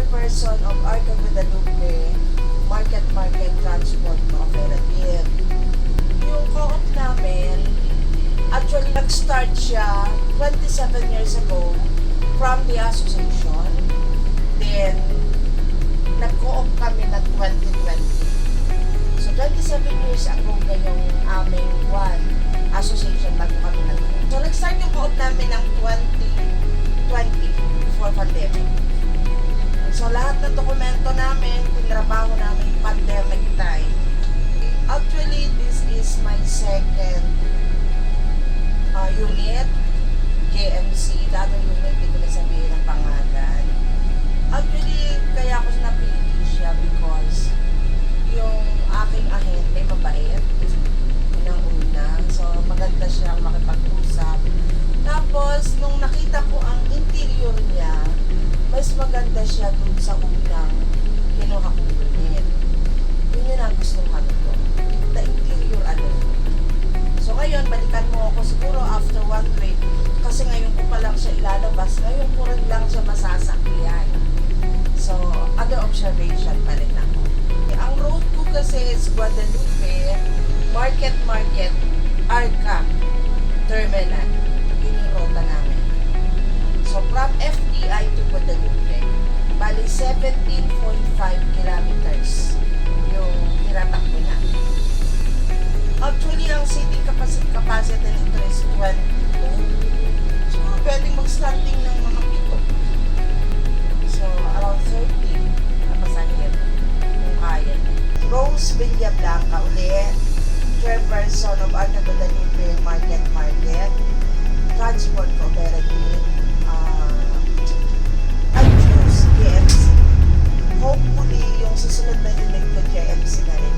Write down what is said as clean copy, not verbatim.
chairperson of Arca Guadalupe Market Transport Cooperative. Yung co-op namin, actually nag-start siya 27 years ago from the association. Then, nag-co-op kami na 2020. So, 27 years ago na yung aming association bago kami nag-co-op. So, nag-start yung co-op namin ng 2020 before pandemic. So, lahat ng dokumento namin, tinrabaho namin pandemic time. Actually, this is my second unit, JMC. Dating unit, hindi ko na sabihin ang pangalan. Actually, kaya ako napili siya because yung aking ahente, mabait. Yun ang una. So, maganda siyang makipag-usap. Tapos, nung nakita ko ang interior niya, mas maganda siya dun sa unang kinuha kong unit. Yun yung nagustuhan ko. The interior alone. So ngayon, balikan mo ako siguro after 1 week. Kasi ngayon ko pa lang siya ilalabas. Ngayon ko rin lang siya masasakyan. So, other observation pa rin ako. Ang road ko kasi is Guadalupe, Market, Arca, Terminal. Yun yung rota namin. So, from FDI to Guadalupe, bali 17.5 kilometers yung tinatakbo na. Actually, ang seating capacity nito is 22. Siguro pwedeng mag-starting ng mga pito. So, around 30 na pasahero kung kaya. Rose Villablanca ulit, chairperson of Arca Guadalupe Market Transport Cooperative. I choose JMC. Hopefully, yung susunod na unit ko, JMC na rin.